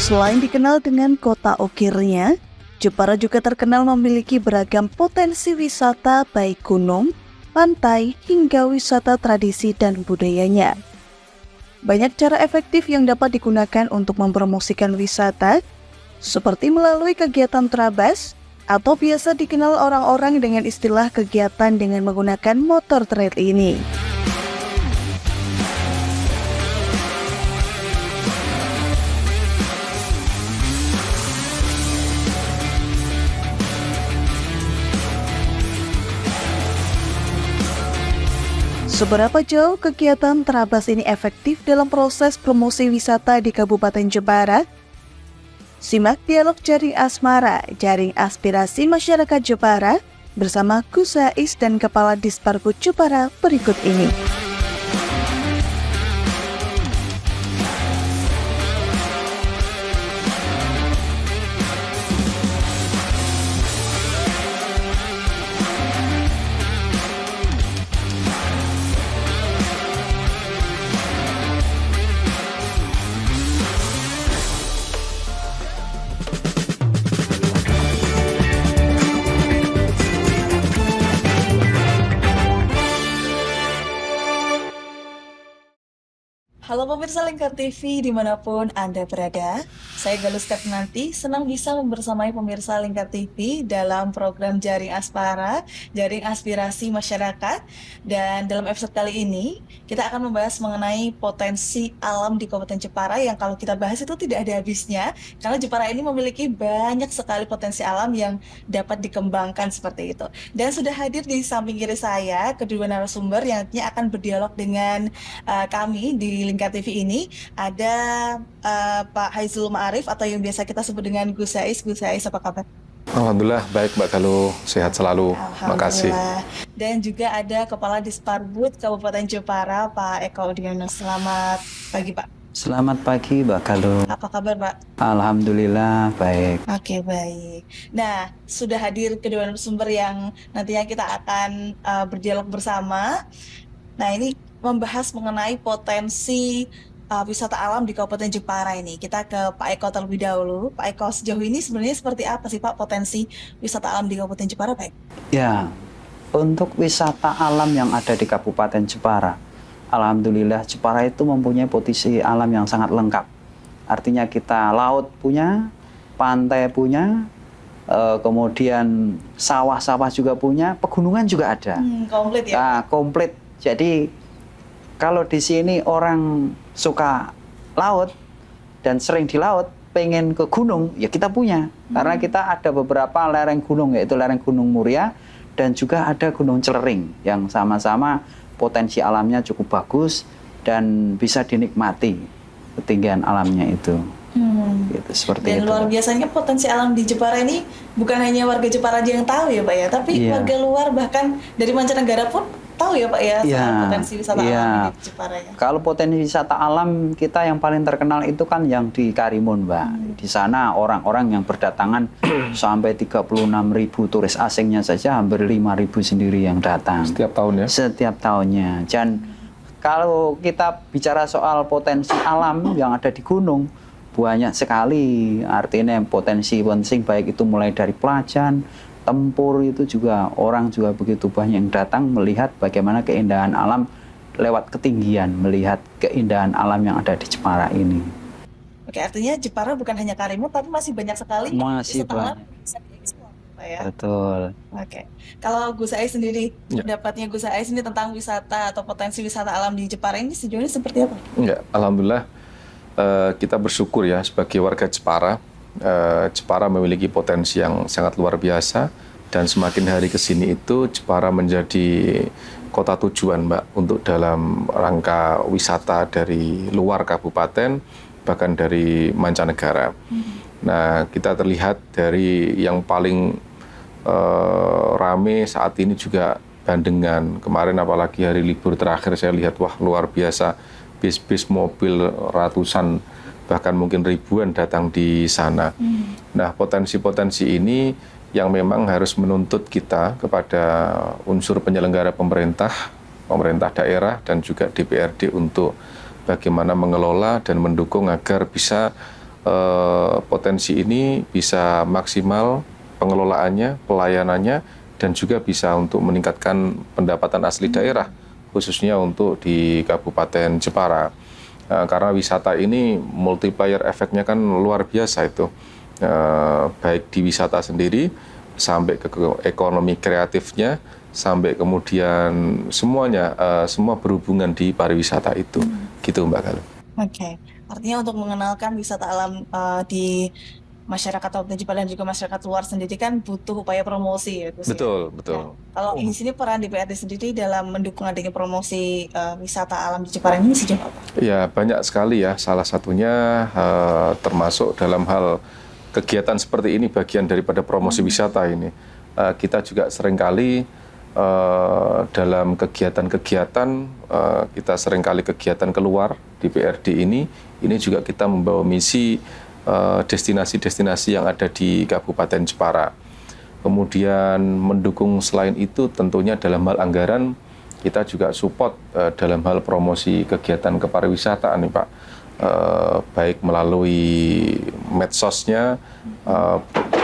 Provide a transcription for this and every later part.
Selain dikenal dengan kota ukirnya, Jepara juga terkenal memiliki beragam potensi wisata baik gunung, pantai, hingga wisata tradisi dan budayanya. Banyak cara efektif yang dapat digunakan untuk mempromosikan wisata, seperti melalui kegiatan trabas, atau biasa dikenal orang-orang dengan istilah kegiatan dengan menggunakan motor trail ini. Seberapa jauh kegiatan Trabas ini efektif dalam proses promosi wisata di Kabupaten Jepara? Simak dialog Jaring Asmara, Jaring Aspirasi Masyarakat Jepara, bersama Gus Ais dan Kepala Disparhub Jepara berikut ini. Halo pemirsa Lingkar TV dimanapun Anda berada, saya Galus Nanti senang bisa membersamai pemirsa Lingkar TV dalam program Jaring Aspara, Jaring Aspirasi Masyarakat. Dan dalam episode kali ini, kita akan membahas mengenai potensi alam di Kabupaten Jepara yang kalau kita bahas itu tidak ada habisnya, karena Jepara ini memiliki banyak sekali potensi alam yang dapat dikembangkan seperti itu. Dan sudah hadir di samping kiri saya, kedua narasumber yang nantinya akan berdialog dengan kami di Lingkar TV ini. Ada Pak Haizul Ma'arif atau yang biasa kita sebut dengan Gus Ais. Gus Ais, apa kabar? Alhamdulillah baik Mbak Galuh, sehat selalu. Makasih. Dan juga ada Kepala Disparhub Kabupaten Jepara, Pak Eko Udiono. Selamat pagi Pak. Selamat pagi Mbak Galuh. Apa kabar Pak? Alhamdulillah baik. Oke, baik. Nah, sudah hadir kedua narasumber yang nantinya kita akan berdialog bersama. Nah, ini membahas mengenai potensi wisata alam di Kabupaten Jepara ini. Kita ke Pak Eko terlebih dahulu. Pak Eko, sejauh ini sebenarnya seperti apa sih Pak potensi wisata alam di Kabupaten Jepara, Pak? Ya, untuk wisata alam yang ada di Kabupaten Jepara, alhamdulillah Jepara itu mempunyai potensi alam yang sangat lengkap. Artinya kita laut punya, pantai punya, kemudian sawah-sawah juga punya, pegunungan juga ada. Komplit ya? Nah, komplit. Jadi kalau di sini orang suka laut dan sering di laut, pengen ke gunung, ya kita punya. Karena kita ada beberapa lereng gunung, yaitu lereng Gunung Muria dan juga ada Gunung Celering yang sama-sama potensi alamnya cukup bagus dan bisa dinikmati ketinggian alamnya itu. Gitu, seperti dan itu. Luar biasanya potensi alam di Jepara ini bukan hanya warga Jepara aja yang tahu ya Pak ya, tapi warga luar bahkan dari mancanegara pun tahu ya Pak ya, potensi wisata alam di Jepara ya. Kalau potensi wisata alam kita yang paling terkenal itu kan yang di Karimun Mbak. Di sana orang-orang yang berdatangan sampai 36.000 turis asingnya saja, hampir 5.000 sendiri yang datang. Setiap tahun ya? Setiap tahunnya. Dan kalau kita bicara soal potensi alam yang ada di gunung, banyak sekali. Artinya potensi baik itu mulai dari pelajan, tempur, itu juga orang juga begitu banyak yang datang melihat bagaimana keindahan alam lewat ketinggian, melihat keindahan alam yang ada di Jepara ini. Oke, artinya Jepara bukan hanya Karimun tapi masih banyak sekali wisata alam yang bisa dieksplor, Pak ya. Betul. Oke. Kalau Gus Ais sendiri, pendapatnya Gus Ais ini tentang wisata atau potensi wisata alam di Jepara ini sejauh ini seperti apa? Ya, alhamdulillah kita bersyukur ya sebagai warga Jepara. Jepara memiliki potensi yang sangat luar biasa dan semakin hari ke sini itu Jepara menjadi kota tujuan Mbak untuk dalam rangka wisata dari luar kabupaten bahkan dari mancanegara. Nah, kita terlihat dari yang paling rame saat ini juga Bandengan. Kemarin apalagi hari libur terakhir saya lihat wah luar biasa, bis-bis mobil ratusan bahkan mungkin ribuan datang di sana. Nah, potensi-potensi ini yang memang harus menuntut kita kepada unsur penyelenggara pemerintah daerah dan juga DPRD untuk bagaimana mengelola dan mendukung agar bisa potensi ini bisa maksimal pengelolaannya, pelayanannya, dan juga bisa untuk meningkatkan pendapatan asli daerah, khususnya untuk di Kabupaten Jepara. Karena wisata ini multiplier efeknya kan luar biasa itu, baik di wisata sendiri, sampai ke ekonomi kreatifnya, sampai kemudian semuanya, semua berhubungan di pariwisata itu. Gitu Mbak Galuh. Oke, artinya untuk mengenalkan wisata alam di masyarakat Kabupaten Jepara dan juga masyarakat luar sendiri kan butuh upaya promosi ya, Gus ya. Betul, Nah, betul. kalau di sini peran DPRD sendiri dalam mendukung adanya promosi wisata alam di Jepara ini sejauh apa? Ya, banyak sekali ya. Salah satunya termasuk dalam hal kegiatan seperti ini, bagian daripada promosi wisata ini. Kita juga seringkali dalam kegiatan-kegiatan, kita seringkali kegiatan keluar di PRD ini juga kita membawa misi destinasi-destinasi yang ada di Kabupaten Jepara. Kemudian mendukung selain itu tentunya dalam hal anggaran, kita juga support dalam hal promosi kegiatan kepariwisataan nih Pak. Baik melalui medsosnya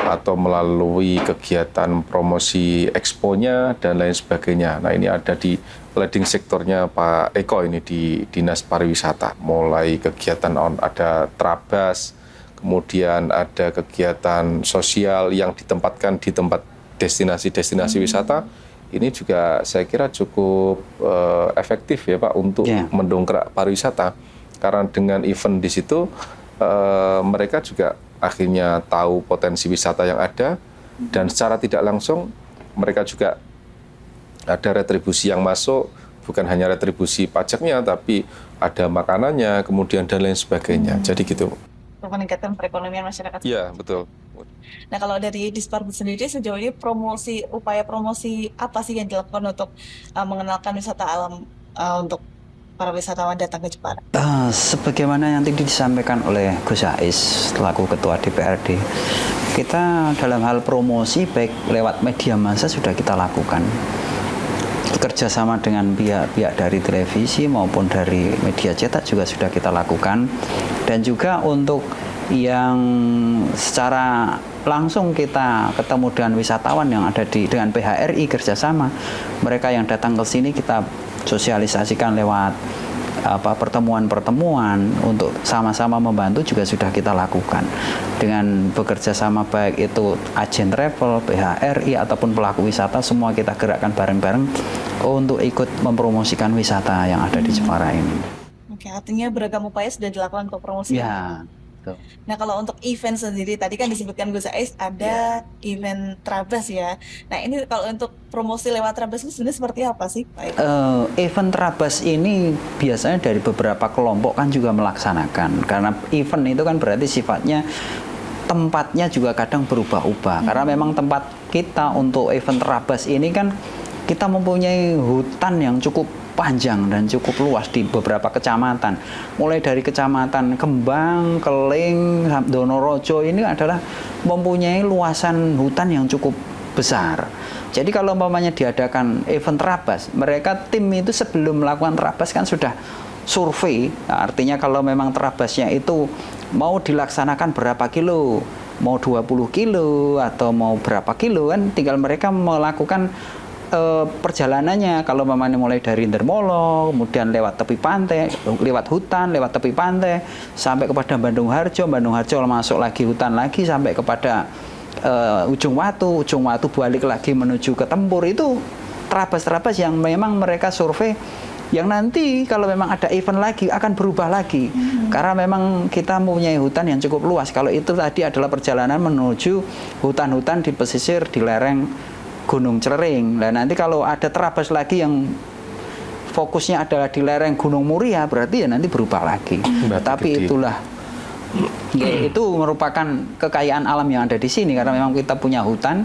atau melalui kegiatan promosi expo-nya dan lain sebagainya. Nah, ini ada di leading sektornya Pak Eko ini di Dinas Pariwisata. Mulai kegiatan ada Trabas, kemudian ada kegiatan sosial yang ditempatkan di tempat destinasi-destinasi wisata. Ini juga saya kira cukup efektif ya Pak untuk mendongkrak pariwisata. Karena dengan event di situ mereka juga akhirnya tahu potensi wisata yang ada, dan secara tidak langsung mereka juga ada retribusi yang masuk, bukan hanya retribusi pajaknya tapi ada makanannya, kemudian dan lain sebagainya. Jadi gitu. Untuk meningkatkan perekonomian masyarakat. Iya, betul. Nah, kalau dari Disparbud sendiri sejauh ini upaya promosi apa sih yang dilakukan untuk mengenalkan wisata alam untuk para wisatawan datang ke Jepara? Sebagaimana yang tadi disampaikan oleh Gus Ais selaku Ketua DPRD, kita dalam hal promosi baik lewat media massa sudah kita lakukan. Kerjasama dengan pihak-pihak dari televisi maupun dari media cetak juga sudah kita lakukan. Dan juga untuk yang secara langsung kita ketemu dengan wisatawan yang ada dengan PHRI kerjasama, mereka yang datang ke sini kita sosialisasikan lewat pertemuan-pertemuan untuk sama-sama membantu juga sudah kita lakukan dengan bekerja sama, baik itu agen travel, PHRI ataupun pelaku wisata, semua kita gerakkan bareng-bareng untuk ikut mempromosikan wisata yang ada di Jepara ini. Oke, artinya beragam upaya sudah dilakukan untuk promosi. Ya. Nah, kalau untuk event sendiri, tadi kan disebutkan Gus Ais ada event Trabas ya. Nah, ini kalau untuk promosi lewat Trabas itu sebenarnya seperti apa sih, Pak? Event Trabas ini biasanya dari beberapa kelompok kan juga melaksanakan. Karena event itu kan berarti sifatnya tempatnya juga kadang berubah-ubah. Karena memang tempat kita untuk event Trabas ini kan kita mempunyai hutan yang cukup panjang dan cukup luas di beberapa kecamatan. Mulai dari kecamatan Kembang, Keling, Donorojo ini adalah mempunyai luasan hutan yang cukup besar. Jadi kalau umpamanya diadakan event Trabas, mereka tim itu sebelum melakukan Trabas kan sudah survei. Nah, artinya kalau memang Trabasnya itu mau dilaksanakan berapa kilo, mau 20 kilo atau mau berapa kilo, kan tinggal mereka melakukan perjalanannya. Kalau mamanya mulai dari Ndermolo, kemudian lewat tepi pantai, lewat hutan, lewat tepi pantai, sampai kepada Bandung Harjo masuk lagi hutan lagi, sampai kepada Ujung Watu balik lagi menuju ke Tempur. Itu Trabas-Trabas yang memang mereka survei, yang nanti kalau memang ada event lagi akan berubah lagi. Karena memang kita mempunyai hutan yang cukup luas. Kalau itu tadi adalah perjalanan menuju hutan-hutan di pesisir, di lereng Gunung Celering. Nah, nanti kalau ada Trabas lagi yang fokusnya adalah di lereng Gunung Muria, berarti ya nanti berubah lagi. Tapi itulah ya, itu merupakan kekayaan alam yang ada di sini, karena memang kita punya hutan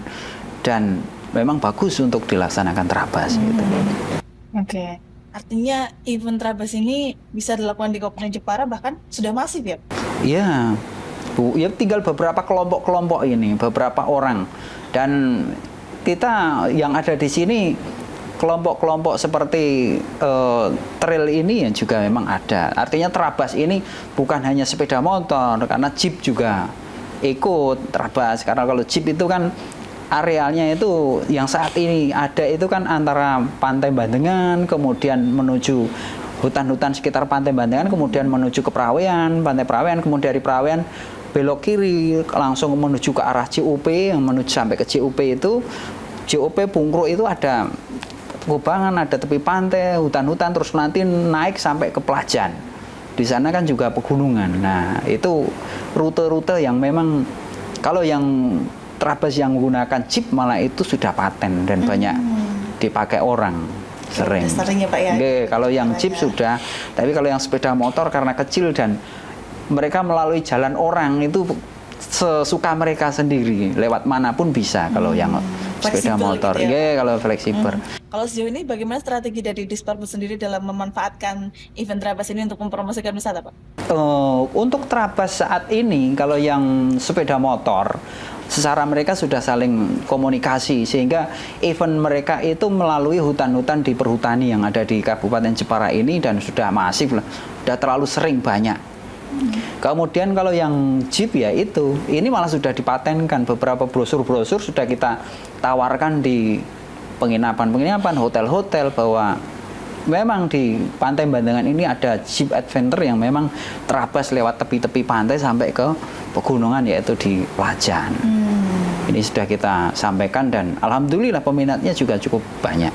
dan memang bagus untuk dilaksanakan Trabas gitu. Oke. Artinya event Trabas ini bisa dilakukan di Kabupaten Jepara, bahkan sudah masif ya? Iya. Bu, ya tinggal beberapa kelompok ini, beberapa orang. Dan kita yang ada di sini kelompok-kelompok seperti trail ini ya juga memang ada. Artinya Trabas ini bukan hanya sepeda motor, karena jeep juga ikut Trabas. Karena kalau jeep itu kan arealnya itu yang saat ini ada itu kan antara Pantai Bandengan, kemudian menuju hutan-hutan sekitar Pantai Bandengan, kemudian menuju ke Perawean, Pantai Perawean, kemudian dari Perawean belok kiri langsung menuju ke arah CUP, yang menuju sampai ke CUP itu CUP Bungkru itu ada kubangan, ada tepi pantai, hutan-hutan, terus nanti naik sampai ke Pelajan. Di sana kan juga pegunungan. Nah, itu rute-rute yang memang kalau yang Trabas yang menggunakan jeep malah itu sudah paten dan banyak dipakai orang. Sering. Sering ya Pak ya. Oke, kalau yang jeep sudah, tapi kalau yang sepeda motor karena kecil dan mereka melalui jalan orang itu sesuka mereka sendiri, lewat manapun bisa kalau yang sepeda Fleksibel motor. gitu ya, Kalau fleksibel. Kalau sejauh ini bagaimana strategi dari Disperpus sendiri dalam memanfaatkan event Trabas ini untuk mempromosikan wisata Pak? Untuk Trabas saat ini kalau yang sepeda motor secara mereka sudah saling komunikasi sehingga event mereka itu melalui hutan-hutan di perhutani yang ada di Kabupaten Jepara ini dan sudah masif lah, sudah terlalu sering banyak. Kemudian kalau yang jeep ya itu, ini malah sudah dipatenkan, beberapa brosur-brosur sudah kita tawarkan di penginapan-penginapan, hotel-hotel bahwa memang di Pantai Bandengan ini ada jeep adventure yang memang terabas lewat tepi-tepi pantai sampai ke pegunungan yaitu di Pelajan. Ini sudah kita sampaikan dan alhamdulillah peminatnya juga cukup banyak.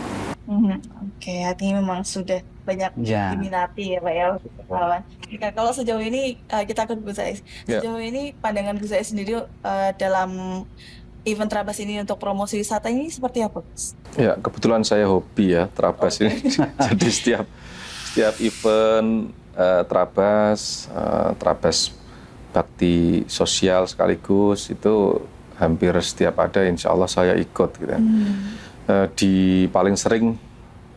Oke, artinya memang sudah banyak Ya. diminati ya Pak ya kawan. Kalau sejauh ini kita ke Gus Ais. Sejauh ini pandangan Gus Ais sendiri dalam event Trabas ini untuk promosi wisata ini seperti apa, Gus? Ya, kebetulan saya hobi ya Trabas ini. Jadi setiap event Trabas bakti sosial sekaligus itu hampir setiap ada, insya Allah saya ikut gitu ya. Di paling sering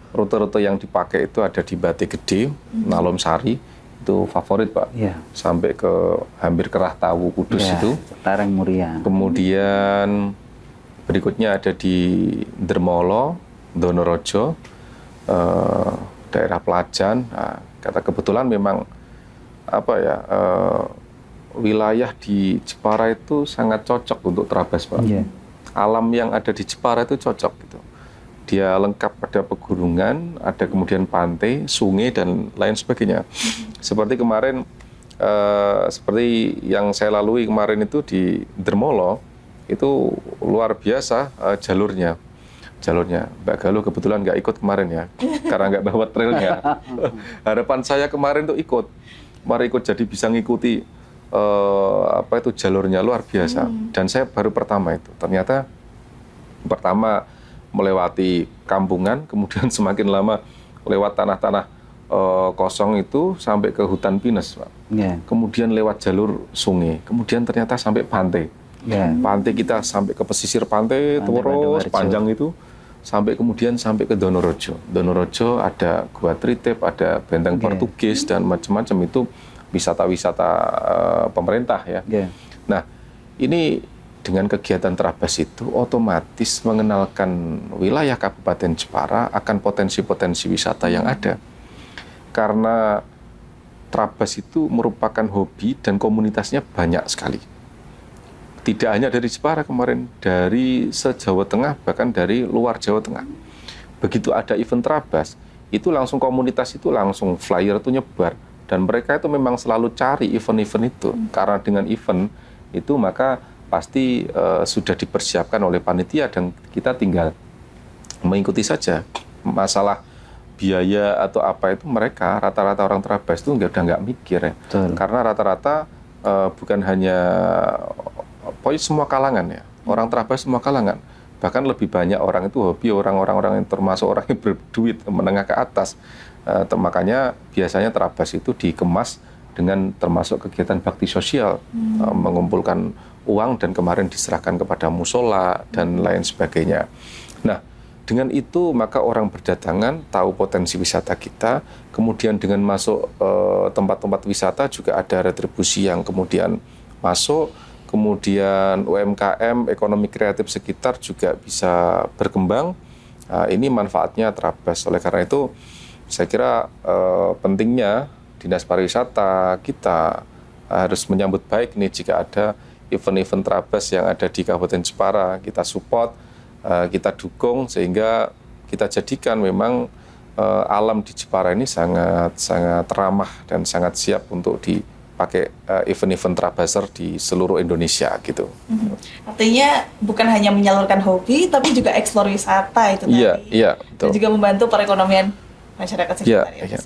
rute-rute yang dipakai itu ada di Batik Gede, Nalom Sari, itu favorit Pak. Ya. Sampai ke hampir ke Rahtawu Kudus itu. Lereng Muria. Kemudian berikutnya ada di Dermolo, Donorojo, daerah Pelajan. Nah, kata kebetulan memang wilayah di Jepara itu sangat cocok untuk Trabas Pak. Yeah. Alam yang ada di Jepara itu cocok gitu. Dia lengkap, ada pegunungan, ada kemudian pantai, sungai dan lain sebagainya. Seperti kemarin, seperti yang saya lalui kemarin itu di Dermolo, itu luar biasa jalurnya. Mbak Galuh kebetulan nggak ikut kemarin ya, karena nggak bawa trailnya. Harapan saya kemarin tuh ikut, mari ikut jadi bisa ngikuti jalurnya luar biasa. Dan saya baru pertama itu, ternyata pertama melewati kampungan, kemudian semakin lama lewat tanah-tanah kosong itu sampai ke hutan pinus, Pak. Yeah. Kemudian lewat jalur sungai, kemudian ternyata sampai pantai. Yeah. Pantai kita sampai ke pesisir pantai terus panjang itu, sampai kemudian sampai ke Donorojo. Donorojo ada Gua Tritip, ada Benteng Portugis dan macam-macam itu wisata-wisata pemerintah ya. Yeah. Nah, ini dengan kegiatan Trabas itu otomatis mengenalkan wilayah Kabupaten Jepara akan potensi-potensi wisata yang ada. Karena Trabas itu merupakan hobi dan komunitasnya banyak sekali. Tidak hanya dari Jepara kemarin, dari se-Jawa Tengah, bahkan dari luar Jawa Tengah. Begitu ada event Trabas, itu langsung komunitas itu langsung flyer itu nyebar. Dan mereka itu memang selalu cari event-event itu. Karena dengan event itu maka pasti sudah dipersiapkan oleh panitia dan kita tinggal mengikuti saja. Masalah biaya atau apa itu mereka rata-rata orang Trabas itu udah nggak mikir ya. Betul. Karena rata-rata bukan hanya pokoknya semua kalangan ya. Orang Trabas semua kalangan. Bahkan lebih banyak orang itu hobi orang-orang yang termasuk orang yang berduit menengah ke atas. Makanya biasanya Trabas itu dikemas dengan termasuk kegiatan bakti sosial, mengumpulkan uang dan kemarin diserahkan kepada musola dan lain sebagainya. Nah, dengan itu maka orang berdatangan tahu potensi wisata kita, kemudian dengan masuk tempat-tempat wisata juga ada retribusi yang kemudian masuk, kemudian UMKM, ekonomi kreatif sekitar juga bisa berkembang, Ini manfaatnya Trabas. Oleh karena itu, saya kira pentingnya Dinas Pariwisata kita harus menyambut baik nih jika ada event-event Trabas yang ada di Kabupaten Jepara. Kita support, kita dukung sehingga kita jadikan memang alam di Jepara ini sangat ramah dan sangat siap untuk dipakai event-event Trabaser di seluruh Indonesia gitu. Artinya bukan hanya menyalurkan hobi, tapi juga eksplor wisata itu tadi. Iya, betul. Dan juga membantu perekonomian masyarakat sekitar. Iya, iya.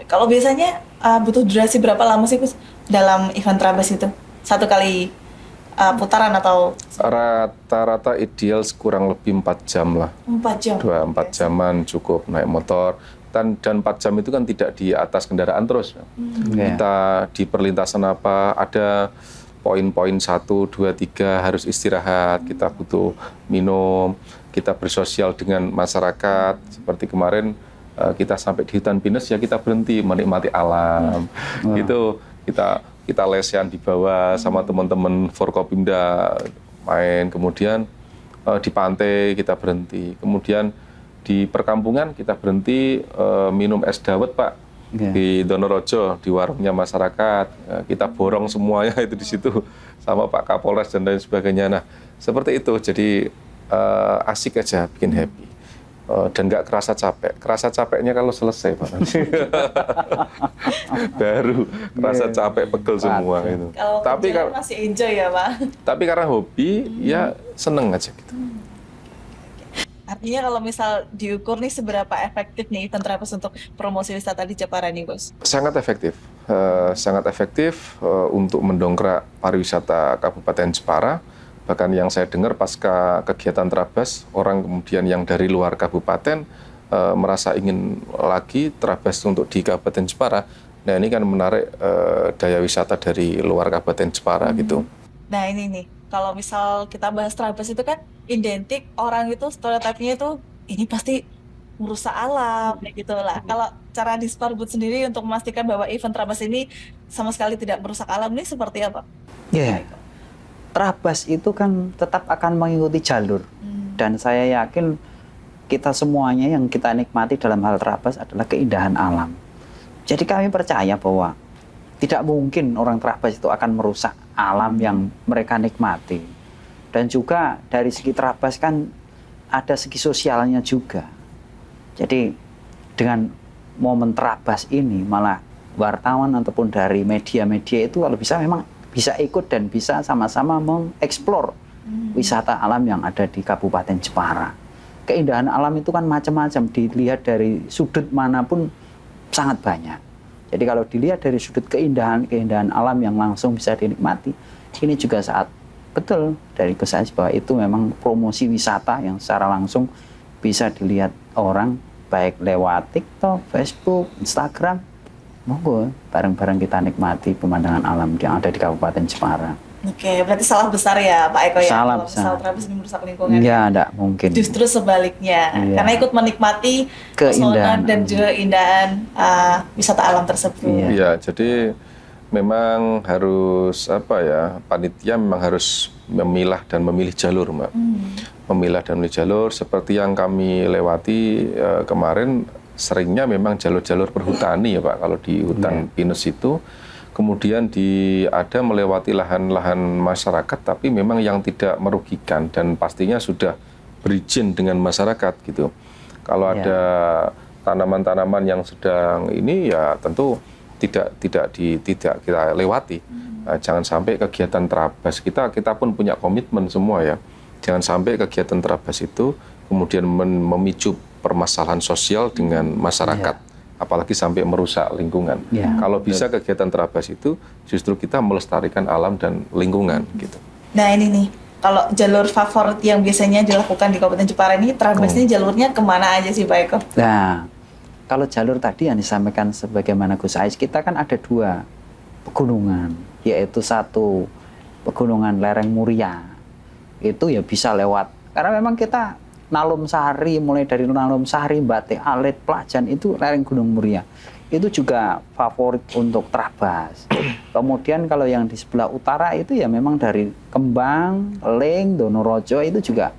Kalau biasanya butuh durasi berapa lama sih Gus dalam event Trabas itu? Satu kali putaran atau? Rata-rata ideal kurang lebih 4 jam lah. 4 jam? 4 jaman cukup naik motor. Dan 4 jam itu kan tidak di atas kendaraan terus. Kita di perlintasan apa, ada poin-poin 1, 2, 3 harus istirahat, kita butuh minum, kita bersosial dengan masyarakat. Seperti kemarin kita sampai di hutan pinus ya kita berhenti menikmati alam. Itu kita lesehan di bawah sama teman-teman Forkopimda main, kemudian di pantai kita berhenti, kemudian di perkampungan kita berhenti minum es dawet Pak di Donorojo di warungnya masyarakat, kita borong semuanya itu di situ sama Pak Kapolres dan lain sebagainya. Nah seperti itu, jadi asik aja, bikin happy. Dan nggak kerasa capeknya kalau selesai Pak. Baru kerasa capek, pegel semua itu. Kalau tapi kalau masih enjoy ya Pak. Tapi karena hobi ya seneng aja gitu. Artinya kalau misal diukur nih seberapa efektif nih event Trabas untuk promosi wisata di Jepara nih Gus? Sangat efektif, untuk mendongkrak pariwisata Kabupaten Jepara. Bahkan yang saya dengar pasca kegiatan Trabas, orang kemudian yang dari luar kabupaten merasa ingin lagi Trabas untuk di Kabupaten Jepara. Nah ini kan menarik daya wisata dari luar Kabupaten Jepara gitu. Nah ini nih, kalau misal kita bahas Trabas itu kan identik orang itu stereotipnya itu ini pasti merusak alam kayak gitu lah. Kalau cara Disparbud sendiri untuk memastikan bahwa event Trabas ini sama sekali tidak merusak alam ini seperti apa? Trabas itu kan tetap akan mengikuti jalur, dan saya yakin kita semuanya yang kita nikmati dalam hal Trabas adalah keindahan alam. Jadi kami percaya bahwa tidak mungkin orang Trabas itu akan merusak alam yang mereka nikmati. Dan juga dari segi Trabas kan ada segi sosialnya juga. Jadi dengan momen Trabas ini malah wartawan ataupun dari media-media itu kalau bisa memang bisa ikut dan bisa sama-sama mengeksplor wisata alam yang ada di Kabupaten Jepara. Keindahan alam itu kan macam-macam, dilihat dari sudut manapun sangat banyak. Jadi kalau dilihat dari sudut keindahan alam yang langsung bisa dinikmati, ini juga saat betul dari Gus Aziz bahwa itu memang promosi wisata yang secara langsung bisa dilihat orang baik lewat TikTok, Facebook, Instagram. Monggo bareng-bareng kita nikmati pemandangan alam yang ada di Kabupaten Jepara. Oke, berarti salah besar ya Pak Eko ya? Salah kalau besar. misal Trabas ini merusak lingkungan. Iya, enggak mungkin. Justru sebaliknya, karena ikut menikmati pesona dan juga keindahan wisata alam tersebut. Iya, jadi memang harus panitia memang harus memilah dan memilih jalur, Mbak. Memilah dan memilih jalur seperti yang kami lewati kemarin. Seringnya memang jalur-jalur perhutani ya Pak, kalau di hutan pinus itu. Kemudian ada melewati lahan-lahan masyarakat, tapi memang yang tidak merugikan dan pastinya sudah berizin dengan masyarakat gitu. Kalau ada tanaman-tanaman yang sedang ini ya tentu tidak kita lewati. Jangan sampai kegiatan Trabas kita pun punya komitmen semua ya. Jangan sampai kegiatan Trabas itu kemudian memicu permasalahan sosial dengan masyarakat, apalagi sampai merusak lingkungan. Kalau bisa kegiatan Trabas itu justru kita melestarikan alam dan lingkungan gitu. Nah ini nih, kalau jalur favorit yang biasanya dilakukan di Kabupaten Jepara ini, Trabas ini jalurnya kemana aja sih Pak Eko? Nah, kalau jalur tadi yang disampaikan sebagaimana Gus Ais, kita kan ada 2 pegunungan, yaitu satu pegunungan lereng Muria, itu ya bisa lewat, karena memang kita Nalum Sari, mulai dari Nalum Sari, Batik Alit, Plajan, itu lereng Gunung Muria. Itu juga favorit untuk Trabas. Kemudian kalau yang di sebelah utara itu ya memang dari Kembang, Ling, Donorojo itu juga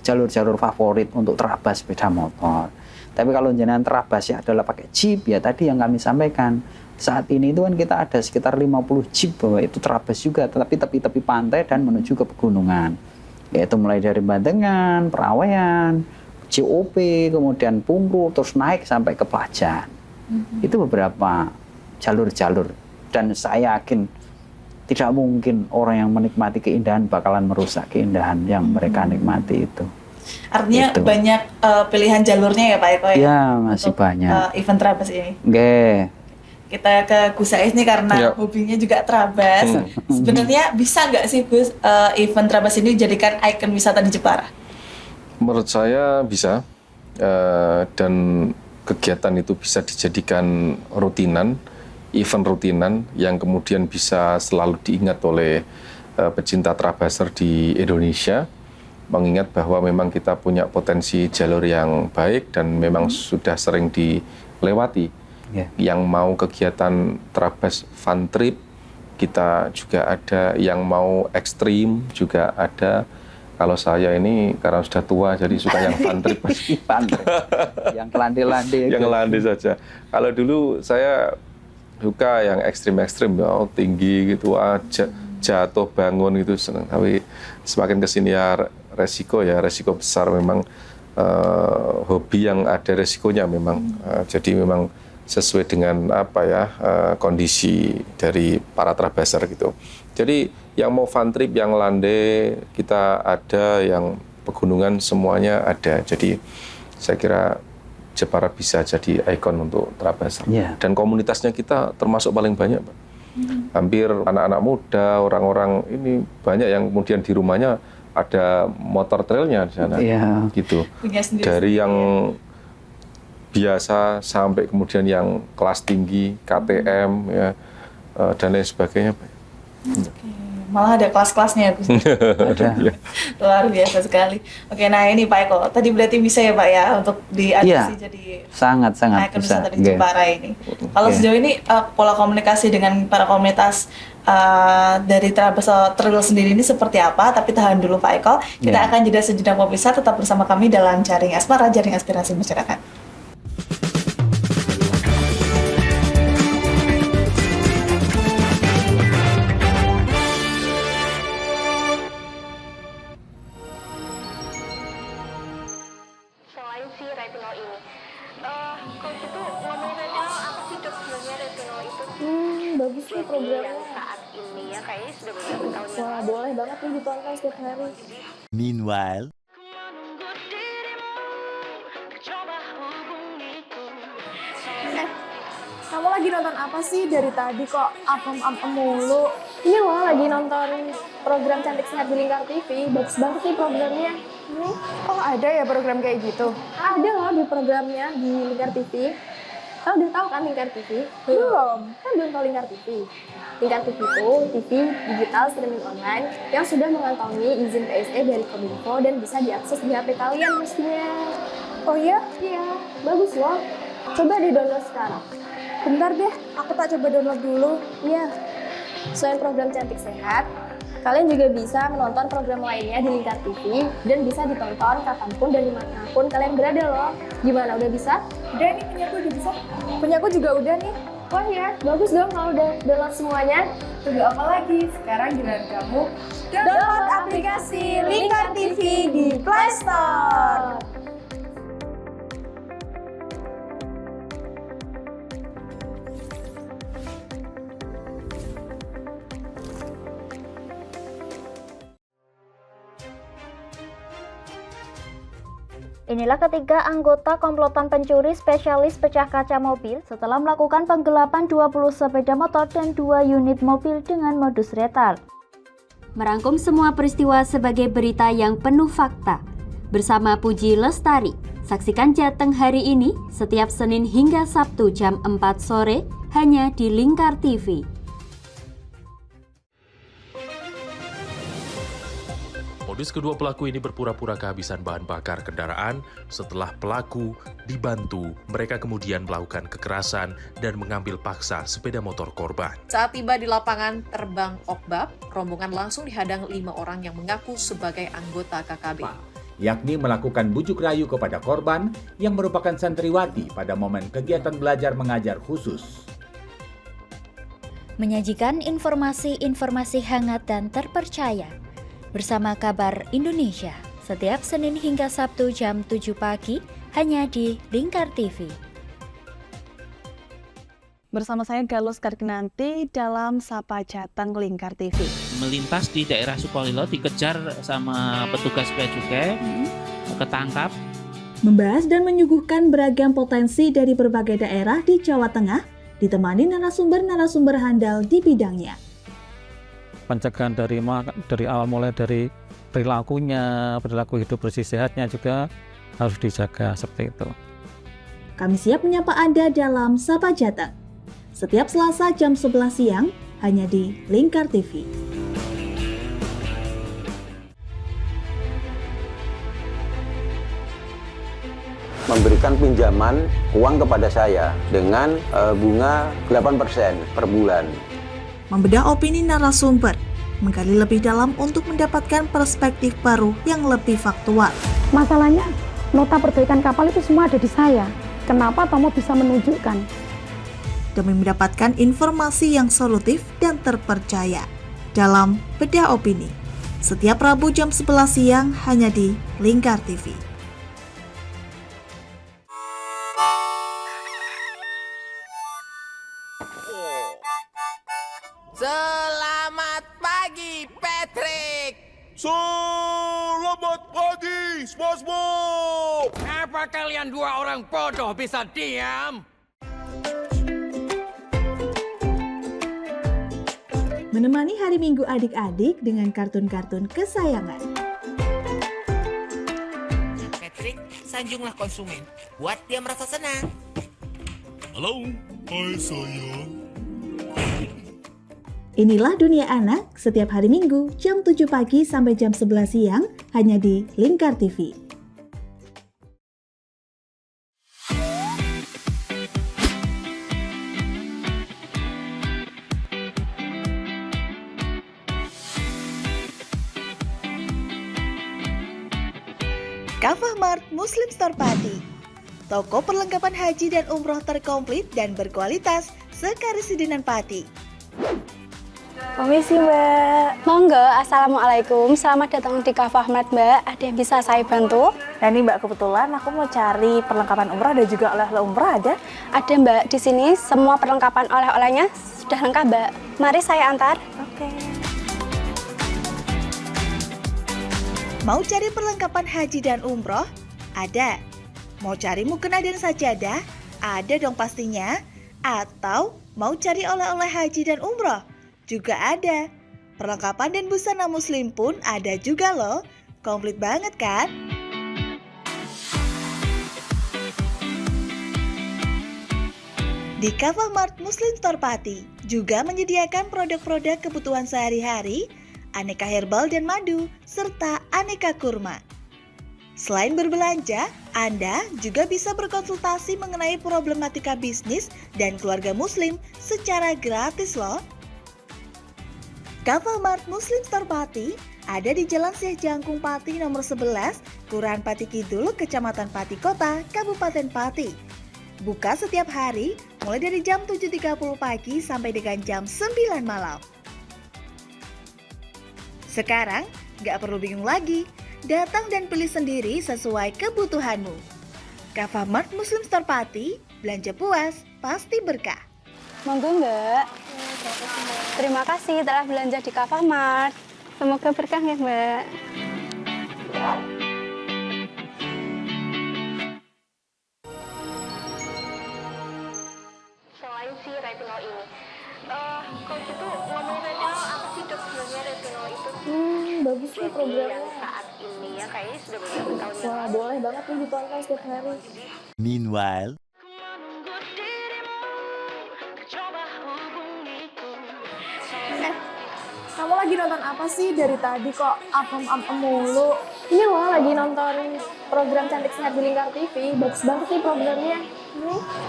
jalur-jalur favorit untuk terabas sepeda motor. Tapi kalau jenengan terabasnya adalah pakai jeep, ya tadi yang kami sampaikan. Saat ini itu kan kita ada sekitar 50 jeep bahwa itu terabas juga, tetapi tepi-tepi pantai dan menuju ke pegunungan. Yaitu mulai dari Bandengan, Perawayan, COP, kemudian Pungru, terus naik sampai ke Pelajan. Itu beberapa jalur-jalur. Dan saya yakin tidak mungkin orang yang menikmati keindahan bakalan merusak keindahan yang mereka nikmati itu. Artinya Gitu. banyak pilihan jalurnya ya Pak Eko ya? Ya, masih Untuk, banyak. event Trabas ini. Oke. Kita ke Gus Ais nih karena Ya. hobinya juga Trabas. Sebenarnya bisa nggak sih Gus event Trabas ini dijadikan ikon wisata di Jepara? Menurut saya bisa, dan kegiatan itu bisa dijadikan rutinan, event rutinan yang kemudian bisa selalu diingat oleh pecinta Trabaser di Indonesia, mengingat bahwa memang kita punya potensi jalur yang baik dan memang sudah sering dilewati. Ya. Yang mau kegiatan Trabas fun trip, kita juga ada, yang mau ekstrim juga ada. Kalau saya ini karena sudah tua jadi suka yang fun trip. Pantai. Yang landai-landai. Yang landai saja. Kalau dulu saya suka yang ekstrim-ekstrim, tinggi gitu, jatuh bangun gitu senang. Tapi semakin kesini ya resiko besar memang, hobi yang ada resikonya memang. Jadi memang sesuai dengan kondisi dari para Trabaser gitu. Jadi yang mau fun trip, yang landai kita ada, yang pegunungan semuanya ada. Jadi saya kira Jepara bisa jadi ikon untuk Trabaser. Yeah. Dan komunitasnya kita termasuk paling banyak, Pak. Hampir anak-anak muda, orang-orang ini banyak yang kemudian di rumahnya ada motor trailnya di sana. Yeah. Gitu. Punya sendiri. Dari yang biasa sampai kemudian yang kelas tinggi, KTM ya, dan lain sebagainya, Pak. Oke, malah ada kelas-kelasnya ya Gus. Ada. Luar biasa sekali. Oke, nah ini Pak Eko, tadi berarti bisa ya Pak ya untuk diadopsi Iya. jadi Sangat ikon bisa. wisata di Jepara ini. Kalau Oke. sejauh ini pola komunikasi dengan para komunitas dari Trabas Trail sendiri ini seperti apa? Tapi tahan dulu Pak Eko, kita Iya. akan jeda sejenak pemirsa, tetap bersama kami dalam Jaring Asmara, Jaring Aspirasi Masyarakat. Selain si retinol ini, kalau gitu ngomongin retinol, apa sih dok sebenarnya retinol itu? Bagus nih Jadi programnya. yang saat ini ya kayaknya sudah beberapa tahun yang Wah, lalu. boleh banget nih ditonton setiap hari. Meanwhile, Kamu lagi nonton apa sih dari tadi kok apem-apem mulu? Ini loh lagi nonton program Cantik Sehat di Lingkar TV. Bagus banget nih programnya. Oh ada ya program kayak gitu? Ada loh di programnya di Lingkar TV. Kamu udah tahu kan Lingkar TV? Belum. Kan belum tahu Lingkar TV. Lingkar TV itu TV digital streaming online yang sudah mengantongi izin PSE dari Kominfo dan bisa diakses di HP kalian mestinya. Oh iya? Iya, bagus loh. Coba di download sekarang. Bentar deh, aku tak coba download dulu. Iya. Selain program Cantik Sehat, kalian juga bisa menonton program lainnya di Lingkar TV dan bisa ditonton kapanpun dan dimanapun kalian berada loh. Gimana, udah bisa? Udah nih, punyaku udah bisa. Punyaku juga udah nih. Wah ya, bagus dong kalau udah download semuanya. Tunggu apa lagi? Sekarang giliran kamu download aplikasi Lingkar TV di Play Store. Inilah ketiga anggota komplotan pencuri spesialis pecah kaca mobil setelah melakukan penggelapan 20 sepeda motor dan 2 unit mobil dengan modus retal. Merangkum semua peristiwa sebagai berita yang penuh fakta. Bersama Puji Lestari, saksikan Jateng hari ini setiap Senin hingga Sabtu jam 4 sore hanya di Lingkar TV. Modus kedua pelaku ini berpura-pura kehabisan bahan bakar kendaraan. Setelah pelaku dibantu, mereka kemudian melakukan kekerasan dan mengambil paksa sepeda motor korban. Saat tiba di lapangan terbang Okbab, rombongan langsung dihadang 5 orang yang mengaku sebagai anggota KKB. yakni melakukan bujuk rayu kepada korban yang merupakan santriwati pada momen kegiatan belajar mengajar khusus. Menyajikan informasi-informasi hangat dan terpercaya bersama Kabar Indonesia setiap Senin hingga Sabtu jam 7 pagi hanya di Lingkar TV. Bersama saya Galus Karkinanti dalam Sapa Jateng Lingkar TV. Melintas di daerah Sukolilo dikejar sama petugas bea cukai, ketangkap. Membahas dan menyuguhkan beragam potensi dari berbagai daerah di Jawa Tengah, ditemani narasumber-narasumber handal di bidangnya. Pencegahan dari awal mulai dari perilaku hidup bersih sehatnya juga harus dijaga seperti itu. Kami siap menyapa Anda dalam Sapa Jateng. Setiap Selasa jam 11 siang hanya di Lingkar TV. Memberikan pinjaman uang kepada saya dengan bunga 8% per bulan. Membedah opini narasumber, menggali lebih dalam untuk mendapatkan perspektif baru yang lebih faktual. Masalahnya, nota perbaikan kapal itu semua ada di saya. Kenapa Tomo bisa menunjukkan? Demi mendapatkan informasi yang solutif dan terpercaya dalam Bedah Opini. Setiap Rabu jam 11 siang hanya di Lingkar TV. Selamat pagi, Patrick. Selamat pagi, SpongeBob. Apa kalian dua orang bodoh bisa diam? Menemani hari Minggu adik-adik dengan kartun-kartun kesayangan. Patrick, sanjunglah konsumen. Buat dia merasa senang. Halo, hai sayang. Inilah Dunia Anak setiap hari Minggu jam 7 pagi sampai jam 11 siang hanya di Lingkar TV. Kafah Mart Muslim Store Pati. Toko perlengkapan haji dan umroh terkomplit dan berkualitas sekarisidenan Pati. Permisi Mbak. Monggo, Assalamualaikum. Selamat datang di Kafah Mart Mbak. Ada yang bisa saya bantu? Nah ini Mbak, kebetulan aku mau cari perlengkapan umrah dan juga oleh-oleh umrah ada? Ada Mbak, di sini semua perlengkapan oleh-olehnya sudah lengkap Mbak. Mari saya antar. Oke. Mau cari perlengkapan haji dan umroh? Ada. Mau cari mukena dan sajadah? Ada dong pastinya. Atau mau cari oleh-oleh haji dan umroh? Juga ada. Perlengkapan dan busana muslim pun ada juga loh. Komplit banget kan? Di Kafah Mart Muslim Store Pati juga menyediakan produk-produk kebutuhan sehari-hari, aneka herbal dan madu, serta aneka kurma. Selain berbelanja, Anda juga bisa berkonsultasi mengenai problematika bisnis dan keluarga muslim secara gratis loh. Kafah Mart Muslim Store Pati ada di Jalan Syekh Jangkung Pati nomor 11, Kelurahan Pati Kidul, Kecamatan Pati Kota, Kabupaten Pati. Buka setiap hari mulai dari jam 7.30 pagi sampai dengan jam 9 malam. Sekarang, gak perlu bingung lagi. Datang dan pilih sendiri sesuai kebutuhanmu. Kafah Mart Muslim Store Pati, belanja puas, pasti berkah. Monggo Mbak. Terima kasih telah belanja di Kafah Mart. Semoga berkah ya Mbak. Selain si retinol ini, coach itu ngomongin retinol apa sih dok sebenarnya retinol itu? Bagus nih programnya. Yang saat ini ya kayaknya sudah beberapa tahun yang Wah, lalu. boleh banget nih ditonton setiap hari. Meanwhile, Kamu lagi nonton apa sih dari tadi kok apem-apem mulu? Ini loh lagi nonton program Cantik Sehat di Lingkar TV. Bagus banget nih programnya.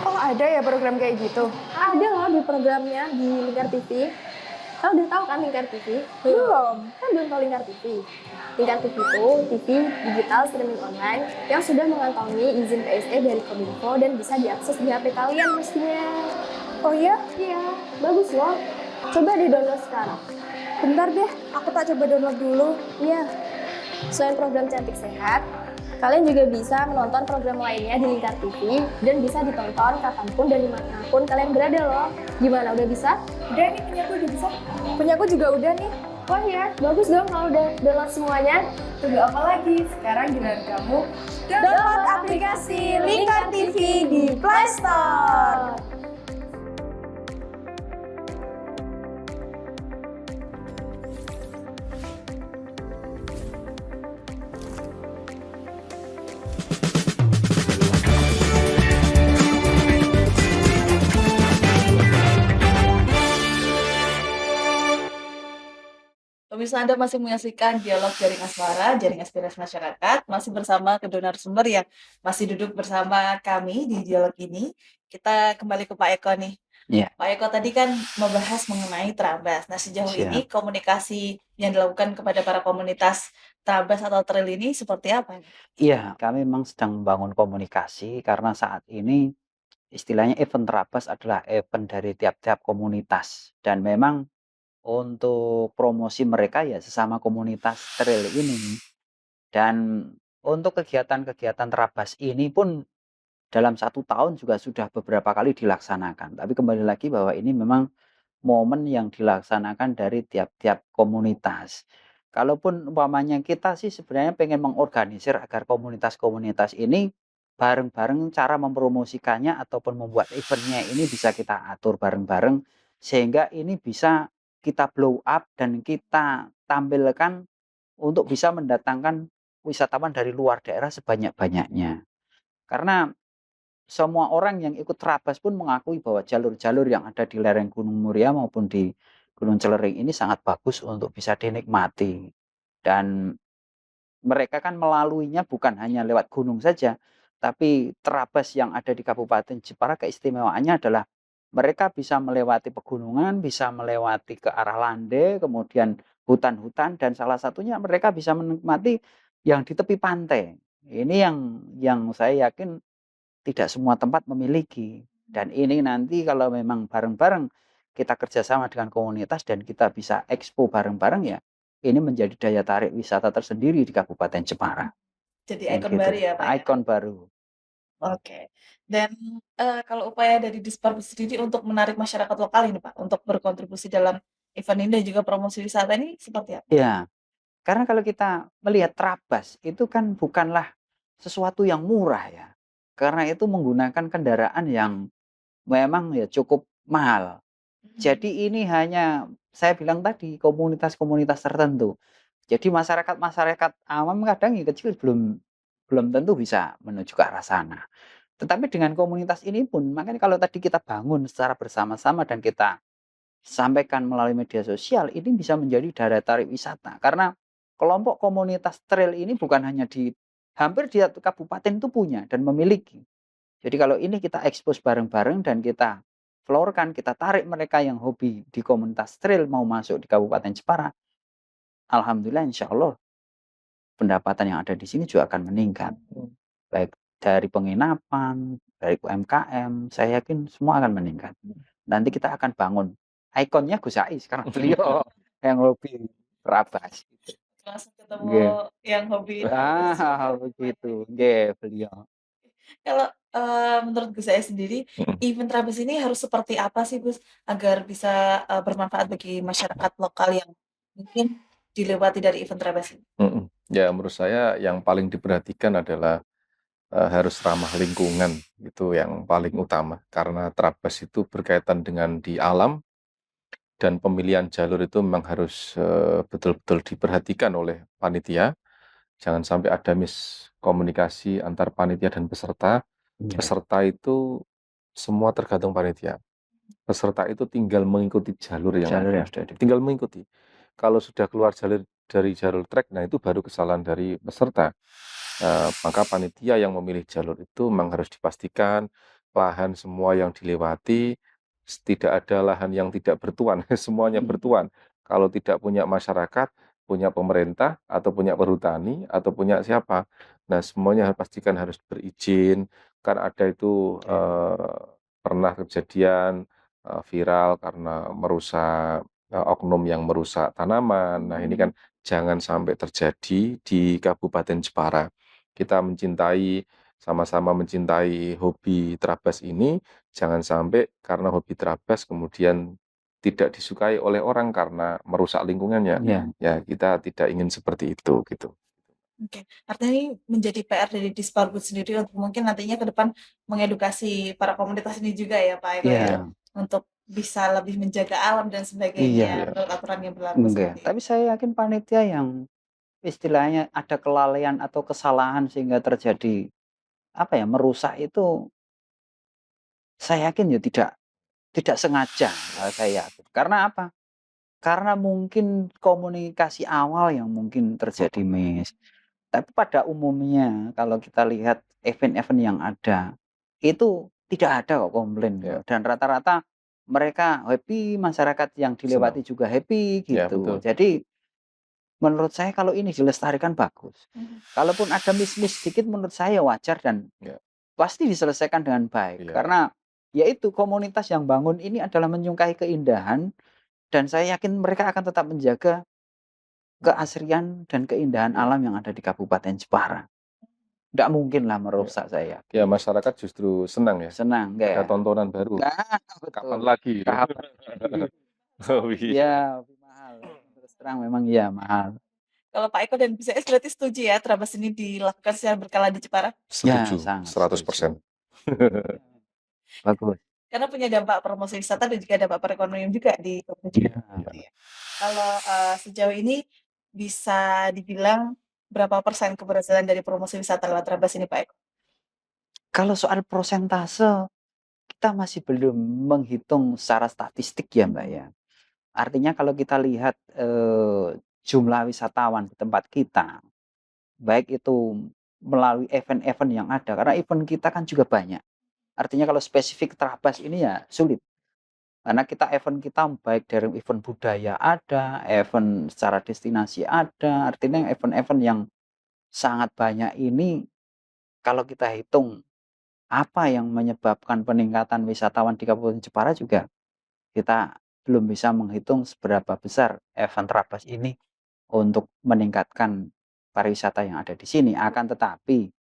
Oh ada ya program kayak gitu? Ada loh di programnya di Lingkar TV. Kau udah tahu kan Lingkar TV? Belum. Kan belum tahu Lingkar TV. Lingkar TV itu TV digital streaming online yang sudah mengantongi izin PSE dari Kominfo dan bisa diakses di HP kalian mestinya. Oh iya? Iya, bagus loh. Coba di-download sekarang. Bentar deh, aku tak coba download dulu. Iya. Selain program Cantik Sehat, kalian juga bisa menonton program lainnya di Lingkar TV dan bisa ditonton kapanpun dan dimanapun kalian berada loh. Gimana, udah bisa? Udah nih, punyaku udah bisa. Punyaku juga udah nih. Wah ya, bagus dong kalau udah download semuanya. Tunggu apa lagi? Sekarang giliran kamu download aplikasi Lingkar TV di Play Store. Pemirsa, Anda masih menyaksikan dialog Jaring Asmara, Jaring Aspirasi Masyarakat, masih bersama kedua narasumber yang masih duduk bersama kami di dialog ini. Kita kembali ke Pak Eko nih. Iya. Pak Eko tadi kan membahas mengenai Trabas. Nah, sejauh Siap. ini komunikasi yang dilakukan kepada para komunitas Trabas atau Trail ini seperti apa? Iya, kami memang sedang membangun komunikasi karena saat ini istilahnya event Trabas adalah event dari tiap-tiap komunitas dan memang untuk promosi mereka ya sesama komunitas trail ini. Dan untuk kegiatan-kegiatan Trabas ini pun dalam 1 tahun juga sudah beberapa kali dilaksanakan. Tapi kembali lagi bahwa ini memang momen yang dilaksanakan dari tiap-tiap komunitas. Kalaupun umpamanya kita sih sebenarnya pengen mengorganisir agar komunitas-komunitas ini bareng-bareng cara mempromosikannya ataupun membuat eventnya ini bisa kita atur bareng-bareng sehingga ini bisa kita blow up dan kita tampilkan untuk bisa mendatangkan wisatawan dari luar daerah sebanyak-banyaknya. Karena semua orang yang ikut Trabas pun mengakui bahwa jalur-jalur yang ada di lereng Gunung Muria maupun di Gunung Celering ini sangat bagus untuk bisa dinikmati. Dan mereka kan melaluinya bukan hanya lewat gunung saja, tapi Trabas yang ada di Kabupaten Jepara keistimewaannya adalah mereka bisa melewati pegunungan, bisa melewati ke arah Lande, kemudian hutan-hutan, dan salah satunya mereka bisa menikmati yang di tepi pantai. Ini yang saya yakin tidak semua tempat memiliki. Dan ini nanti kalau memang bareng-bareng kita kerjasama dengan komunitas dan kita bisa expo bareng-bareng ya, ini menjadi daya tarik wisata tersendiri di Kabupaten Jepara. Jadi Kan ikon gitu. baru ya, Pak? Ya? Ikon baru. Oke. Dan kalau upaya dari Dispar sendiri untuk menarik masyarakat lokal ini, Pak, untuk berkontribusi dalam event ini dan juga promosi wisata ini seperti apa? Ya, karena kalau kita melihat Trabas itu kan bukanlah sesuatu yang murah ya. Karena itu menggunakan kendaraan yang memang ya cukup mahal. Jadi ini hanya saya bilang tadi komunitas-komunitas tertentu. Jadi masyarakat-masyarakat awam kadang yang kecil belum tentu bisa menuju ke arah sana. Tetapi dengan komunitas ini pun, makanya kalau tadi kita bangun secara bersama-sama dan kita sampaikan melalui media sosial, ini bisa menjadi daya tarik wisata. Karena kelompok komunitas trail ini bukan hanya di hampir di kabupaten itu punya dan memiliki. Jadi kalau ini kita expose bareng-bareng dan kita florkan, kita tarik mereka yang hobi di komunitas trail mau masuk di Kabupaten Jepara, alhamdulillah insya Allah pendapatan yang ada di sini juga akan meningkat. Baik dari penginapan, dari UMKM, saya yakin semua akan meningkat. Nanti kita akan bangun ikonnya Gus Ais karena beliau yang hobi Trabas. Langsung ketemu yang hobi. Begitu, beliau. Kalau menurut Gus saya sendiri, event Trabas ini harus seperti apa sih, Gus, agar bisa bermanfaat bagi masyarakat lokal yang mungkin dilewati dari event Trabas ini? Ya, menurut saya yang paling diperhatikan adalah harus ramah lingkungan, itu yang paling utama. Karena Trabas itu berkaitan dengan di alam, dan pemilihan jalur itu memang harus betul-betul diperhatikan oleh panitia. Jangan sampai ada miskomunikasi antar panitia dan peserta. Peserta itu semua tergantung panitia. Peserta itu tinggal mengikuti jalur yang ada. Tinggal mengikuti. Kalau sudah keluar dari jalur trek, nah itu baru kesalahan dari peserta. Maka panitia yang memilih jalur itu memang harus dipastikan lahan semua yang dilewati tidak ada lahan yang tidak bertuan, semuanya bertuan. Kalau tidak punya masyarakat, punya pemerintah, atau punya perhutani, atau punya siapa. Nah, semuanya pastikan harus berizin. Kan ada itu pernah kejadian viral karena merusak oknum yang merusak tanaman. Nah, ini kan jangan sampai terjadi di Kabupaten Jepara. Kita sama-sama mencintai hobi terabas ini, jangan sampai karena hobi terabas kemudian tidak disukai oleh orang karena merusak lingkungannya. Iya. Ya, kita tidak ingin seperti itu gitu. Oke, artinya ini menjadi PR dari Dispargut sendiri untuk mungkin nantinya ke depan mengedukasi para komunitas ini juga ya Pak Eko ya, Iya. untuk bisa lebih menjaga alam dan Iya. sebagainya menurut aturan yang berlaku Enggak, seperti itu. tapi saya yakin panitia yang istilahnya ada kelalaian atau kesalahan sehingga terjadi apa ya, merusak itu saya yakin ya tidak sengaja, saya yakin. Karena apa? Karena mungkin komunikasi awal yang mungkin terjadi miss. Tapi pada umumnya kalau kita lihat event-event yang ada, itu tidak ada kok komplain dan rata-rata mereka happy, masyarakat yang dilewati Senang. juga happy Ya, gitu. betul. Jadi menurut saya kalau ini dilestarikan bagus. Kalaupun ada miss-miss sedikit menurut saya wajar dan pasti diselesaikan dengan baik. Karena yaitu komunitas yang bangun ini adalah menyukai keindahan dan saya yakin mereka akan tetap menjaga keasrian dan keindahan alam yang ada di Kabupaten Jepara. Nggak mungkin lah merusak saya. Ya, masyarakat justru senang ya. Senang, Ada enggak. tontonan baru. Nah, Kapan betul. lagi? Kapan lagi? Oh, iya. Ya, lebih mahal. Terus terang memang iya mahal. Kalau Pak Eko dan BCS berarti setuju ya terabas ini dilakukan secara berkala di Jepara? Setuju, sangat 100%. Bagus. Karena punya dampak promosi wisata dan juga dampak perekonomian juga di Kabupaten Jepara. Kalau sejauh ini bisa dibilang berapa persen keberhasilan dari promosi wisata lewat terabas ini Pak Eko? Kalau soal persentase, kita masih belum menghitung secara statistik ya Mbak ya. Artinya kalau kita lihat jumlah wisatawan di tempat kita, baik itu melalui event-event yang ada, karena event kita kan juga banyak. Artinya kalau spesifik terabas ini ya sulit. Karena event kita baik dari event budaya ada, event secara destinasi ada, artinya event-event yang sangat banyak ini kalau kita hitung apa yang menyebabkan peningkatan wisatawan di Kabupaten Jepara juga kita belum bisa menghitung seberapa besar event terabas ini untuk meningkatkan pariwisata yang ada di sini. Akan tetapi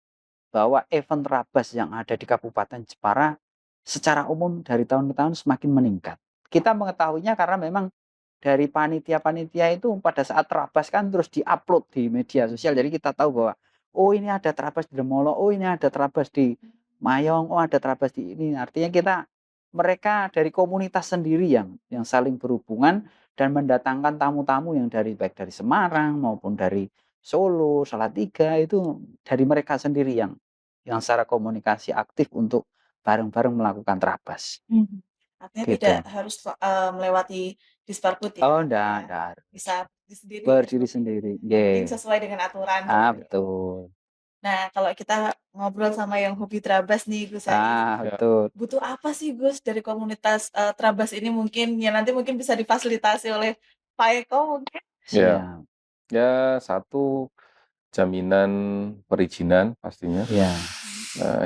bahwa event terabas yang ada di Kabupaten Jepara secara umum dari tahun ke tahun semakin meningkat. Kita mengetahuinya karena memang dari panitia-panitia itu pada saat terabas kan terus diupload di media sosial. Jadi kita tahu bahwa oh ini ada terabas di Demolo, oh ini ada terabas di Mayong, oh ada terabas di ini. Artinya mereka dari komunitas sendiri yang saling berhubungan dan mendatangkan tamu-tamu yang baik dari Semarang maupun dari Solo, Salatiga itu dari mereka sendiri yang secara komunikasi aktif untuk bareng-bareng melakukan terabas. Artinya Gitu. tidak harus melewati Dispargut ya? Oh, enggak. Bisa sendiri. Berdiri sendiri. Penting sesuai dengan aturan. Betul. Nah, kalau kita ngobrol sama yang hobi terabas nih Gus Ais, Betul. butuh apa sih Gus dari komunitas terabas ini mungkin ya nanti mungkin bisa difasilitasi oleh Pak Eko mungkin? Ya. Ya, satu jaminan perizinan pastinya.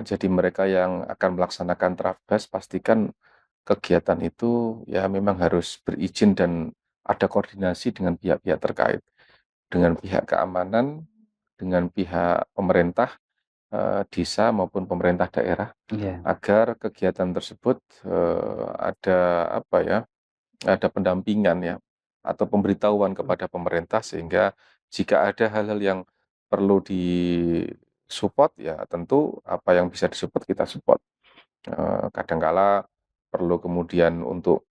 Jadi mereka yang akan melaksanakan terabas pastikan kegiatan itu ya memang harus berizin dan ada koordinasi dengan pihak-pihak terkait, dengan pihak keamanan, dengan pihak pemerintah desa maupun pemerintah daerah, agar kegiatan tersebut ada pendampingan ya atau pemberitahuan kepada pemerintah sehingga jika ada hal-hal yang perlu disupport ya tentu apa yang bisa disupport kita support. Kadangkala perlu kemudian untuk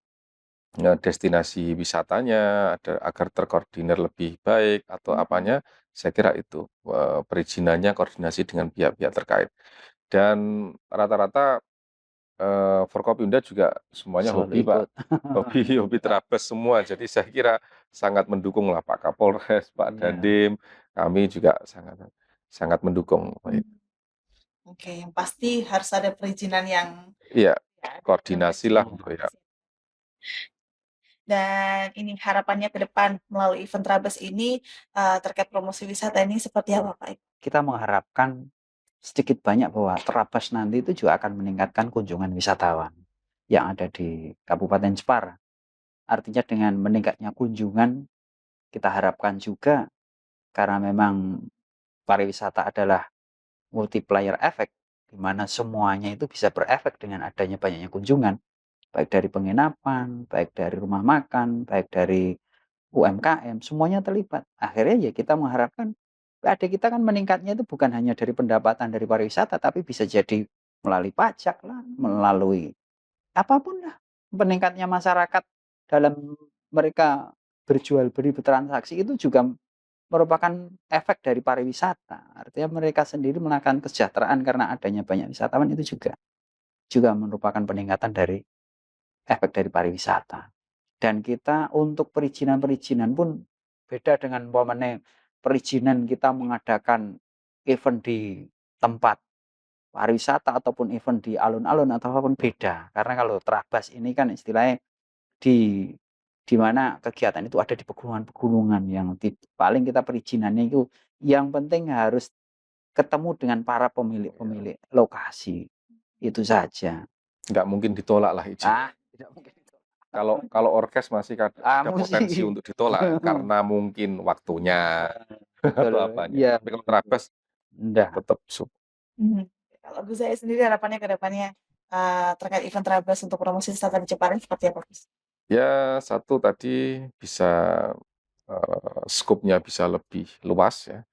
destinasi wisatanya agar terkoordinir lebih baik atau apanya, saya kira itu perizinannya koordinasi dengan pihak-pihak terkait. Dan rata-rata Forkopimda juga semuanya hobi Pak, hobi terabas semua. Jadi saya kira sangat mendukung lah Pak Kapolres, Pak Dandim, kami juga sangat mendukung. Oke, yang pasti harus ada perizinan yang Iya, koordinasi lah ya. Dan ini harapannya ke depan melalui event Trabas ini terkait promosi wisata ini seperti apa Pak? Kita mengharapkan sedikit banyak bahwa Trabas nanti itu juga akan meningkatkan kunjungan wisatawan yang ada di Kabupaten Jepara. Artinya dengan meningkatnya kunjungan, kita harapkan juga karena memang pariwisata adalah multiplier effect, di mana semuanya itu bisa berefek dengan adanya banyaknya kunjungan, baik dari penginapan, baik dari rumah makan, baik dari UMKM, semuanya terlibat. Akhirnya ya kita mengharapkan PAD kita kan meningkatnya itu bukan hanya dari pendapatan dari pariwisata, tapi bisa jadi melalui pajak lah, melalui apapun lah. Peningkatnya masyarakat dalam mereka berjual beli bertransaksi itu juga merupakan efek dari pariwisata. Artinya mereka sendiri melakukan kesejahteraan karena adanya banyak wisatawan itu juga merupakan peningkatan dari efek dari pariwisata. Dan kita untuk perizinan-perizinan pun beda dengan umpamanya perizinan kita mengadakan event di tempat pariwisata ataupun event di alun-alun atau apapun beda. Karena kalau Trabas ini kan istilahnya di mana kegiatan itu ada di pegunungan-pegunungan yang paling kita perizinannya itu yang penting harus ketemu dengan para pemilik-pemilik lokasi. Itu saja. Nggak mungkin ditolak lah izin. Tidak mungkin. Kalau orkes masih ada potensi Musik. untuk ditolak karena mungkin waktunya atau apanya. Iya. Tapi kalau Trabas tetap Kalau Gus saya sendiri harapannya ke depannya terkait event Trabas untuk promosi wisata di Jepara seperti apa Gus? Ya satu tadi bisa skopnya bisa lebih luas ya.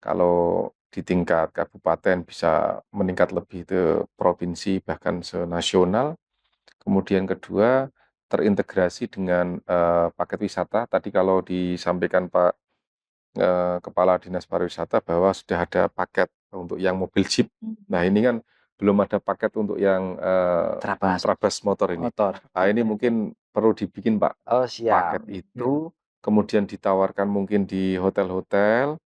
Kalau di tingkat kabupaten bisa meningkat lebih ke provinsi bahkan senasional. Kemudian kedua terintegrasi dengan paket wisata. Tadi kalau disampaikan Pak Kepala Dinas Pariwisata bahwa sudah ada paket untuk yang mobil jeep. Nah ini kan belum ada paket untuk yang Trabas motor ini. Nah ini mungkin perlu dibikin Pak. Oh siap. Paket itu kemudian ditawarkan mungkin di hotel-hotel.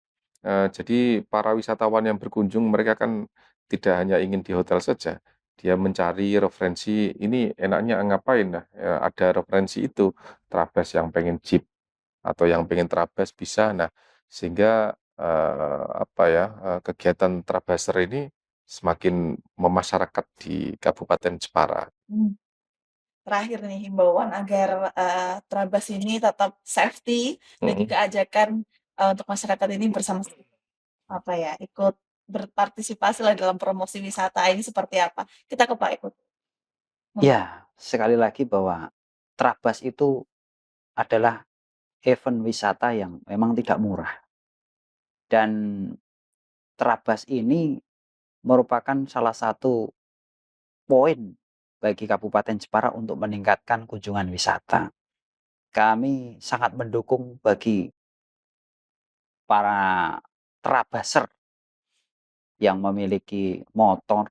Jadi para wisatawan yang berkunjung mereka kan tidak hanya ingin di hotel saja. Dia mencari referensi ini enaknya ngapain. Nah, ada referensi itu Trabas yang pengen jeep atau yang pengen Trabas bisa. Nah, sehingga kegiatan Trabaser ini semakin memasyarakat di Kabupaten Jepara. Terakhir nih himbauan agar Trabas ini tetap safety dan juga ajakan untuk masyarakat ini bersama ikut berpartisipasi lah dalam promosi wisata ini seperti apa? Kita ke Pak ikut. Ya, sekali lagi bahwa Trabas itu adalah event wisata yang memang tidak murah. Dan Trabas ini merupakan salah satu poin bagi Kabupaten Jepara untuk meningkatkan kunjungan wisata. Kami sangat mendukung bagi para Trabaser yang memiliki motor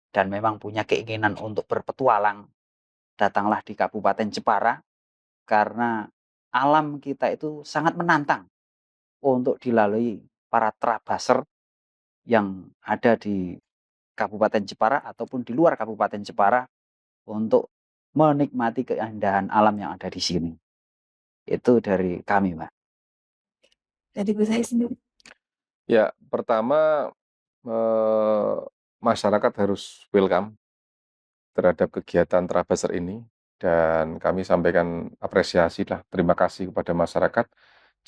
dan memang punya keinginan untuk berpetualang, datanglah di Kabupaten Jepara karena alam kita itu sangat menantang untuk dilalui para Trabaser yang ada di Kabupaten Jepara ataupun di luar Kabupaten Jepara untuk menikmati keindahan alam yang ada di sini. Itu dari kami, Mbak. Dari Gus saya sendiri. Ya, pertama masyarakat harus welcome terhadap kegiatan Trabaser ini dan kami sampaikan apresiasi lah, terima kasih kepada masyarakat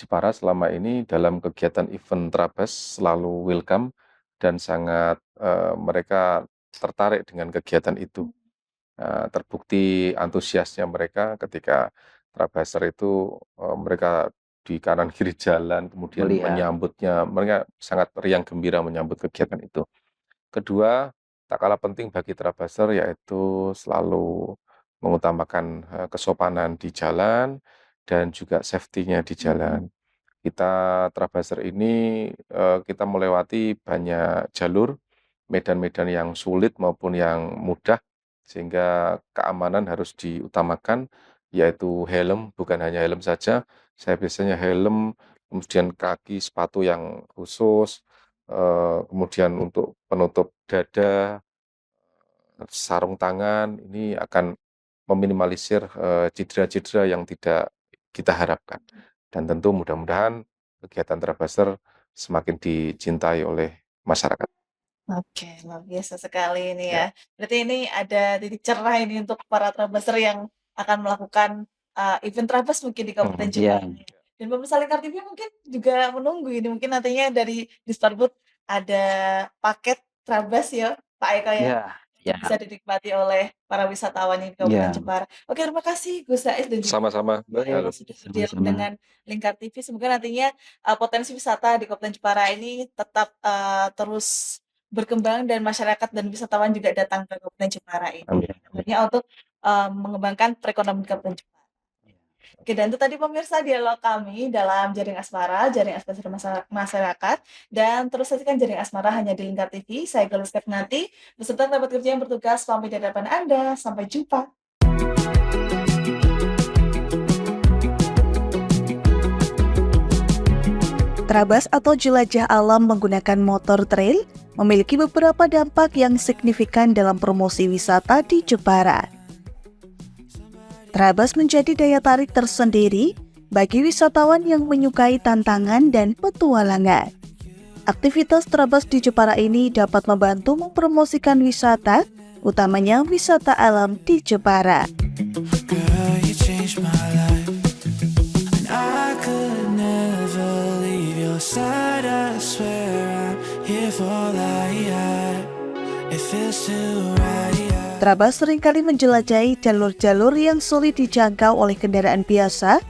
Jepara selama ini dalam kegiatan event Trabas selalu welcome dan sangat mereka tertarik dengan kegiatan itu. Terbukti antusiasnya mereka ketika Trabaser itu mereka di kanan kiri jalan kemudian menyambutnya, mereka sangat riang gembira menyambut kegiatan itu. Kedua, tak kalah penting bagi Trabaser yaitu selalu mengutamakan kesopanan di jalan dan juga safety-nya di jalan. Kita Trabaser ini kita melewati banyak jalur, medan-medan yang sulit maupun yang mudah, sehingga keamanan harus diutamakan, yaitu helm, bukan hanya helm saja. Saya biasanya helm, kemudian kaki, sepatu yang khusus, kemudian untuk penutup dada, sarung tangan, ini akan meminimalisir cedera-cedera yang tidak kita harapkan. Dan tentu mudah-mudahan kegiatan Trabaster semakin dicintai oleh masyarakat. Oke, luar biasa sekali ini ya. Berarti ini ada titik cerah ini untuk para Trabaster yang akan melakukan event Trabas mungkin di Kabupaten Iya. Jepara. Dan pemirsa Lingkar TV mungkin juga menunggu ini. Mungkin nantinya dari Disparbud ada paket Trabas ya, Pak Eko ya. Iya. Bisa dinikmati oleh para wisatawan yang di Kabupaten Iya. Jepara. Oke, terima kasih Gus Zaiz dan juga Sama-sama, Mbak. Eko Halo. sudah berdialog Sama-sama. dengan Lingkar TV. Semoga nantinya potensi wisata di Kabupaten Jepara ini tetap terus berkembang dan masyarakat dan wisatawan juga datang ke Kabupaten Jepara ini. Amin. Tentunya untuk mengembangkan perekonomian Kabupaten Jepara. Oke, dan itu tadi pemirsa dialog kami dalam Jaring Asmara, Jaring Aspirasi Masyarakat. Dan terus saksikan Jaring Asmara hanya di Lingkar TV. Saya Galus Nanti, beserta kerabat kerja yang bertugas pamit di hadapan Anda. Sampai jumpa. Trabas atau jelajah alam menggunakan motor trail memiliki beberapa dampak yang signifikan dalam promosi wisata di Jepara. Trabas menjadi daya tarik tersendiri bagi wisatawan yang menyukai tantangan dan petualangan. Aktivitas Trabas di Jepara ini dapat membantu mempromosikan wisata, utamanya wisata alam di Jepara. Trabas seringkali menjelajahi jalur-jalur yang sulit dijangkau oleh kendaraan biasa.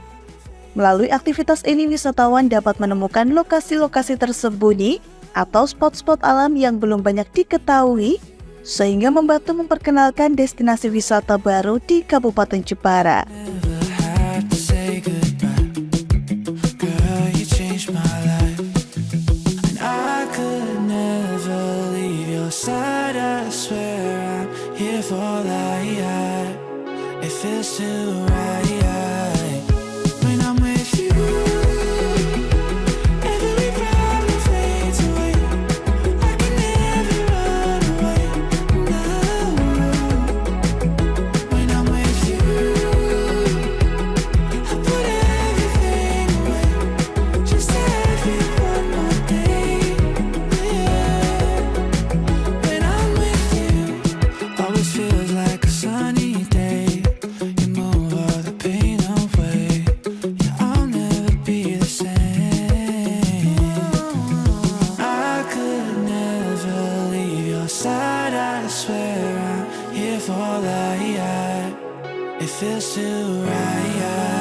Melalui aktivitas ini, wisatawan dapat menemukan lokasi-lokasi tersembunyi atau spot-spot alam yang belum banyak diketahui, sehingga membantu memperkenalkan destinasi wisata baru di Kabupaten Jepara. It feels too right.